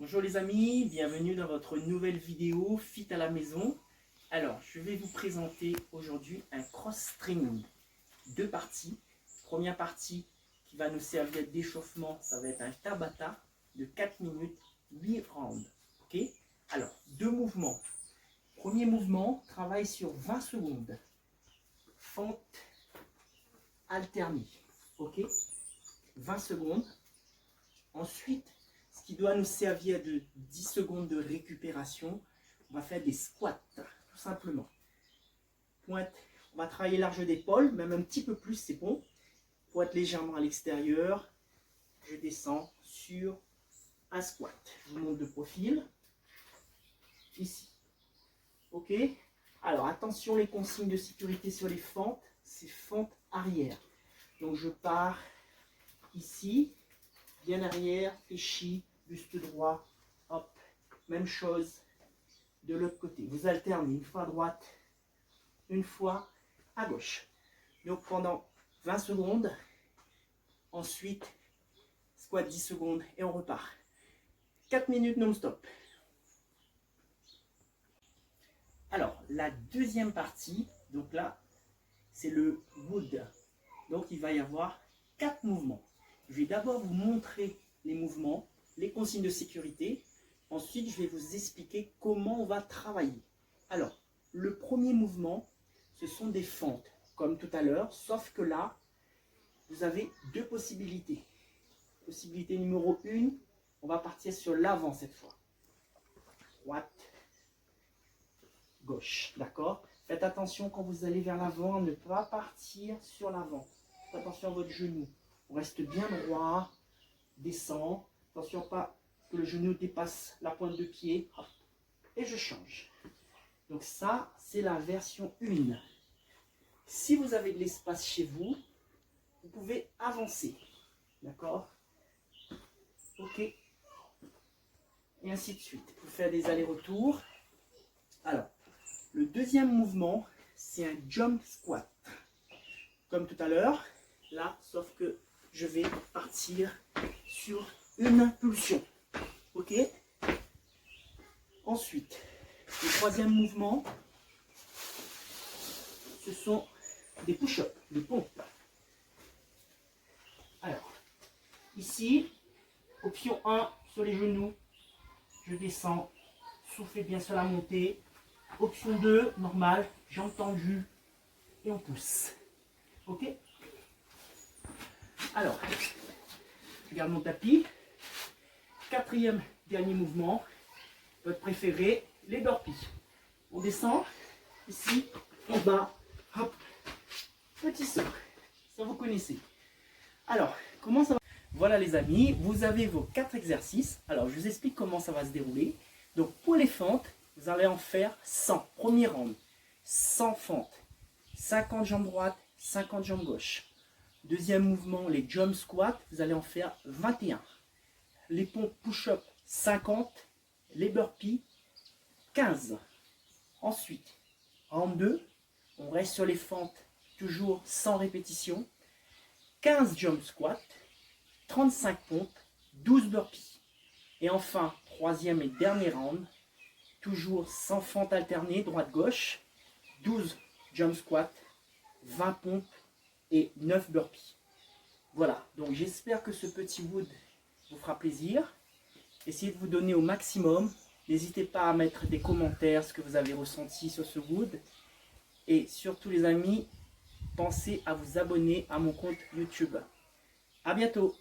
Bonjour les amis, bienvenue dans votre nouvelle vidéo Fit à la maison. Alors, je vais vous présenter aujourd'hui un cross-training. Deux parties. Première partie qui va nous servir d'échauffement, ça va être un Tabata de 4 minutes, 8 rounds. Ok? Alors, deux mouvements. Premier mouvement, travaille sur 20 secondes. Fente alternée. Ok? 20 secondes. Ensuite, ce qui doit nous servir de 10 secondes de récupération, on va faire des squats, tout simplement. Pointe, on va travailler large d'épaule, même un petit peu plus, c'est bon. Pointe légèrement à l'extérieur. Je descends sur un squat. Je vous montre de profil. Ici. Ok? Alors, attention les consignes de sécurité sur les fentes. C'est fente arrière. Donc, je pars ici. Bien arrière, fléchi, buste droit, hop, même chose de l'autre côté. Vous alternez une fois à droite, une fois à gauche. Donc pendant 20 secondes, ensuite squat 10 secondes et on repart. 4 minutes non-stop. Alors, la deuxième partie, donc là, c'est le wood. Donc il va y avoir 4 mouvements. Je vais d'abord vous montrer les mouvements, les consignes de sécurité. Ensuite, je vais vous expliquer comment on va travailler. Alors, le premier mouvement, ce sont des fentes, comme tout à l'heure, sauf que là, vous avez deux possibilités. Possibilité numéro 1, on va partir sur l'avant cette fois. Droite, gauche, d'accord? Faites attention quand vous allez vers l'avant, à ne pas partir sur l'avant. Faites attention à votre genou. On reste bien droit, descend. Attention pas que le genou dépasse la pointe de pied. Hop, et je change. Donc ça, c'est la version 1. Si vous avez de l'espace chez vous, vous pouvez avancer. D'accord? Ok. Et ainsi de suite. Pour faire des allers-retours. Alors, le deuxième mouvement, c'est un jump squat. Comme tout à l'heure, là, sauf que je vais partir sur une impulsion. Ok? Ensuite, le troisième mouvement, ce sont des push-ups, des pompes. Alors, ici, option 1, sur les genoux, je descends, soufflez bien sur la montée. Option 2, normal, jambes tendues, et on pousse. Ok? Alors, je garde mon tapis. Quatrième, dernier mouvement, votre préféré, les burpees. On descend, ici, en bas, hop, petit saut. Ça vous connaissez. Alors, comment ça va? Voilà les amis, vous avez vos 4 exercices. Alors, je vous explique comment ça va se dérouler. Donc, pour les fentes, vous allez en faire 100. Premier round, 100 fentes. 50 jambes droites, 50 jambes gauche. Deuxième mouvement, les jump squats, vous allez en faire 21. Les pompes push-up, 50. Les burpees, 15. Ensuite, round 2, on reste sur les fentes, toujours 100 répétitions. 15 jump squats, 35 pompes, 12 burpees. Et enfin, troisième et dernier round, toujours 100 fentes alternées, droite-gauche, 12 jump squats, 20 pompes et 9 burpees. Voilà, donc j'espère que ce petit wood vous fera plaisir. Essayez de vous donner au maximum. N'hésitez pas à mettre des commentaires, ce que vous avez ressenti sur ce wood. Et surtout les amis, pensez à vous abonner à mon compte YouTube. À bientôt!